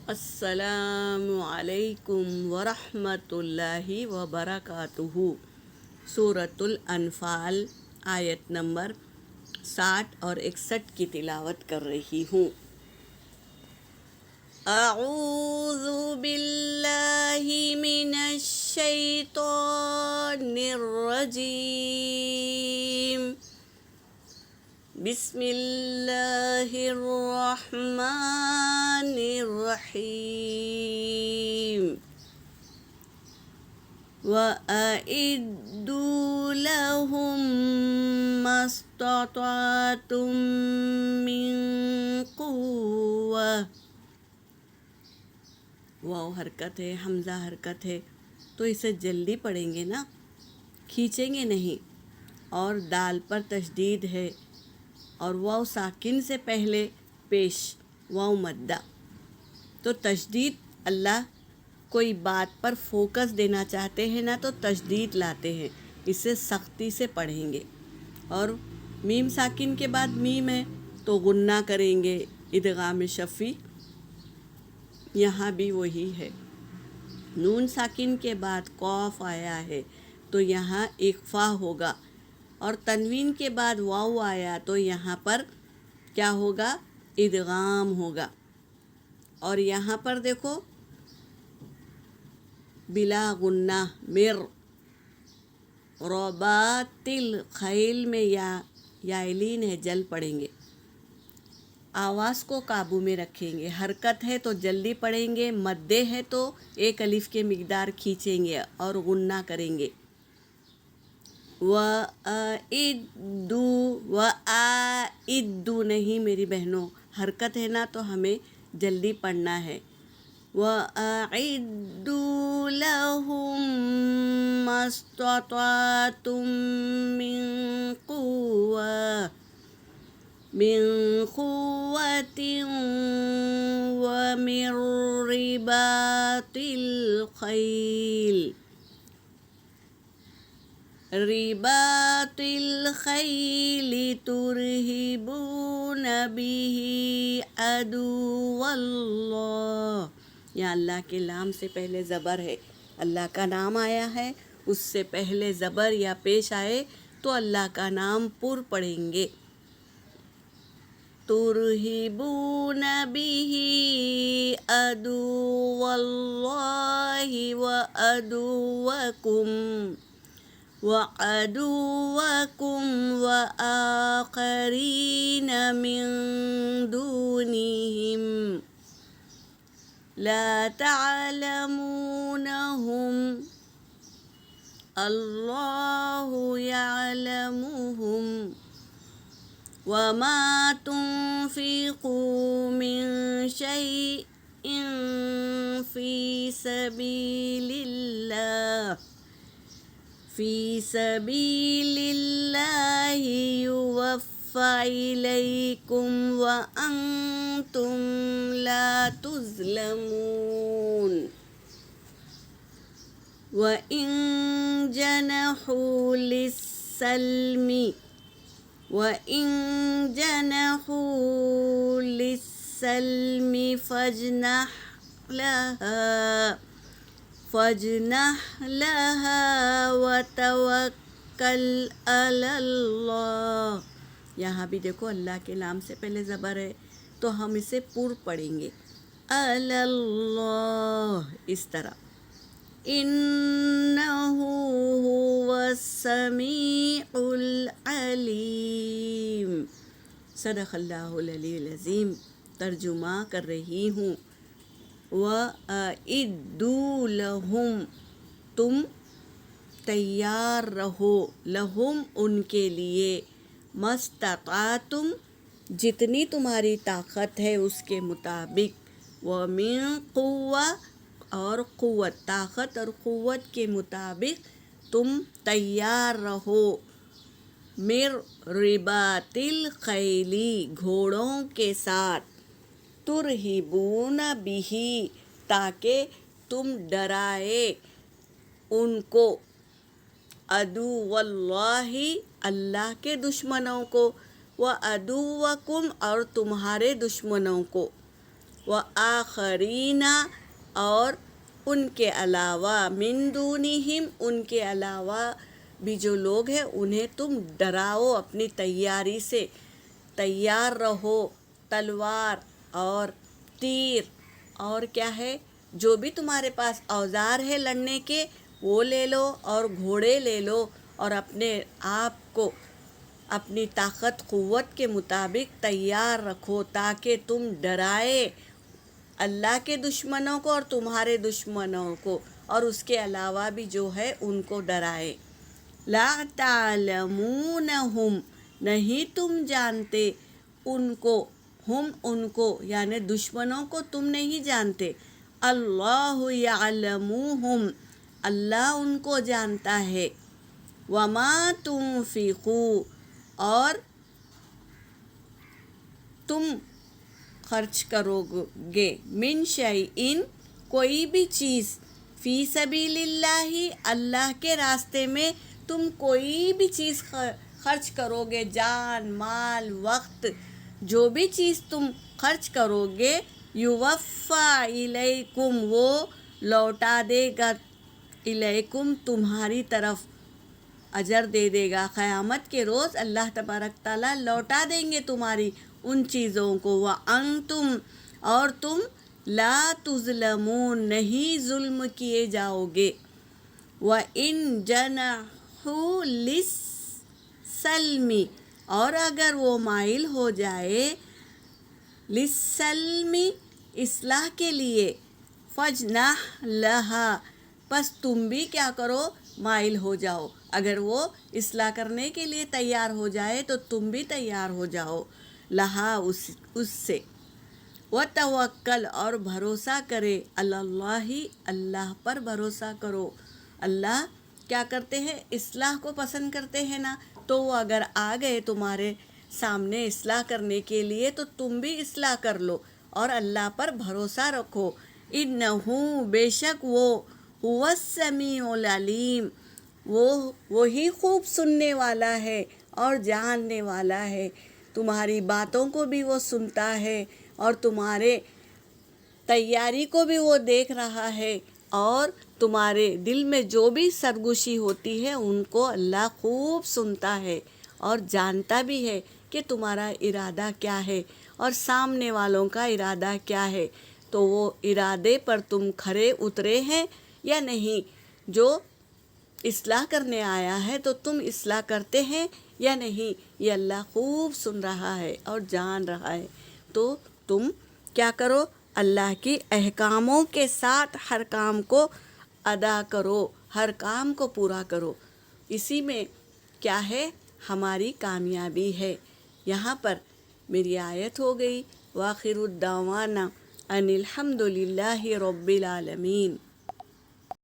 السلام علیکم ورحمۃ اللہ وبرکاتہ۔ سورۃ الانفال آیت نمبر 60 اور 61 کی تلاوت کر رہی ہوں۔ اعوذ باللہ من الشیطان الرجیم، بسم اللہ الرحمن الرحیم۔ وَأَعِدُّوا لَهُم مَّا اسْتَطَعْتُم مِّن قُوَّةٍ۔ واو حرکت ہے، حمزہ حرکت ہے، تو اسے جلدی پڑھیں گے نا، کھینچیں گے نہیں۔ اور دال پر تشدید ہے، اور واو ساکن سے پہلے پیش واو مدہ، تو تشدید اللہ کوئی بات پر فوکس دینا چاہتے ہیں نا تو تشدید لاتے ہیں، اسے سختی سے پڑھیں گے۔ اور میم ساکن کے بعد میم ہے تو غنہ کریں گے، ادغام شفی، یہاں بھی وہی ہے۔ نون ساکن کے بعد قاف آیا ہے تو یہاں اخفا ہوگا، اور تنوین کے بعد واو آیا تو یہاں پر کیا ہوگا؟ ادغام ہوگا۔ اور یہاں پر دیکھو بلا غنہ، مر رباط الخیل میں یائلین ہے، جل پڑھیں گے، آواز کو قابو میں رکھیں گے۔ حرکت ہے تو جلدی پڑھیں گے، مدے ہے تو ایک الف کے مقدار کھینچیں گے اور غنہ کریں گے۔ وَأَعِدُّوا نہیں میری بہنوں، حرکت ہے نا تو ہمیں جلدی پڑھنا ہے۔ وَأَعِدُّوا لَهُم مَّا اسْتَطَعْتُم مِّن قُوَّةٍ وَمِن رِّبَاطِ الْخَيْلِ تُرْهِبُونَ بِهِ عَدُوَّ اللَّهِ۔ یہاں اللہ کے لام سے پہلے زبر ہے، اللہ کا نام آیا ہے، اس سے پہلے زبر یا پیش آئے تو اللہ کا نام پر پڑھیں گے۔ تُرْهِبُونَ بِهِ عَدُوَّ اللَّهِ وَعَدُوَّكُمْ وَآخَرِينَ مِن دُونِهِمْ لَا تَعْلَمُونَهُمْ اللَّهُ يَعْلَمُهُمْ وَمَا تُنفِقُوا مِن شَيْءٍ فِي سَبِيلِ اللَّهِ يُوَفَّى إِلَيْكُمْ وَأَنْتُمْ لَا تُظْلَمُونَ۔ وَإِن جَنَحُوا لِلسَّلْمِ فَاجْنَحْ لَهَا وَتَوَكَّلْ عَلَى اللَّهِ۔ یہاں بھی دیکھو اللہ کے نام سے پہلے زبر ہے تو ہم اسے پر پڑھیں گے، علی اللہ، اس طرح۔ انہ هو السمیع العلیم۔ صدق اللہ العلی العظیم۔ ترجمہ کر رہی ہوں۔ وَأَعِدُّوا لَهُم، تم تیار رہو، لہم ان کے لیے، مَا اسْتَطَعْتُم جتنی تمہاری طاقت ہے اس کے مطابق، وَمِن قُوَّةٍ اور قوت، طاقت اور قوت کے مطابق تم تیار رہو، مِن رِّبَاطِ الْخَیْلِ گھوڑوں کے ساتھ، تُرْہِبُونَ بِهِ تاکہ تم ڈرائے ان کو، عدو اللہ اللہ کے دشمنوں کو، وعدوکم اور تمہارے دشمنوں کو، وآخرین اور ان کے علاوہ، من دونہم ان کے علاوہ بھی جو لوگ ہیں انہیں تم ڈراؤ اپنی تیاری سے، تیار رہو، تلوار اور تیر اور کیا ہے جو بھی تمہارے پاس اوزار ہے لڑنے کے وہ لے لو، اور گھوڑے لے لو، اور اپنے آپ کو اپنی طاقت قوت کے مطابق تیار رکھو تاکہ تم ڈرائے اللہ کے دشمنوں کو اور تمہارے دشمنوں کو، اور اس کے علاوہ بھی جو ہے ان کو ڈرائے۔ لا تعلمونہم نہیں تم جانتے ان کو، ہم ان کو یعنی دشمنوں کو تم نہیں جانتے، اللہ یعلموہم اللہ ان کو جانتا ہے، وما تنفقوا اور تم خرچ کرو گے، من شیئن کوئی بھی چیز، فی سبیل اللہ اللہ کے راستے میں تم کوئی بھی چیز خرچ کرو گے، جان مال وقت جو بھی چیز تم خرچ کرو گے، یوفا الیکم وہ لوٹا دے گا، الیکم تمہاری طرف اجر دے دے گا، قیامت کے روز اللہ تبارک تعالیٰ لوٹا دیں گے تمہاری ان چیزوں کو، وَأَنْتُمْ اور تم لا تظلمون نہیں ظلم کیے جاؤ گے، وَإِنْ جَنَحُوا لِلسَّلْمِ اور اگر وہ مائل ہو جائے لِلسَّلْمِ اصلاح کے لیے، فَاجْنَحْ لَهَا پس تم بھی کیا کرو مائل ہو جاؤ، اگر وہ اصلاح کرنے کے لیے تیار ہو جائے تو تم بھی تیار ہو جاؤ، لہا اس سے، وتوکل اور بھروسہ کرے، اللہ اللہ پر بھروسہ کرو۔ اللہ کیا کرتے ہیں اصلاح کو پسند کرتے ہیں نا، تو وہ اگر آ گئے تمہارے سامنے اصلاح کرنے کے لیے تو تم بھی اصلاح کر لو اور اللہ پر بھروسہ رکھو، انہو بے شک وہ هو السمیع العلیم وہی خوب سننے والا ہے اور جاننے والا ہے، تمہاری باتوں کو بھی وہ سنتا ہے اور تمہارے تیاری کو بھی وہ دیکھ رہا ہے، اور تمہارے دل میں جو بھی سرگوشی ہوتی ہے ان کو اللہ خوب سنتا ہے اور جانتا بھی ہے کہ تمہارا ارادہ کیا ہے اور سامنے والوں کا ارادہ کیا ہے، تو وہ ارادے پر تم کھرے اترے ہیں یا نہیں، جو اصلاح کرنے آیا ہے تو تم اصلاح کرتے ہیں یا نہیں، یہ اللہ خوب سن رہا ہے اور جان رہا ہے، تو تم کیا کرو اللہ کی احکاموں کے ساتھ ہر کام کو ادا کرو، ہر کام کو پورا کرو، اسی میں کیا ہے ہماری کامیابی ہے۔ یہاں پر میری آیت ہو گئی، وآخر الدعوانا ان الحمد للہ رب العالمین۔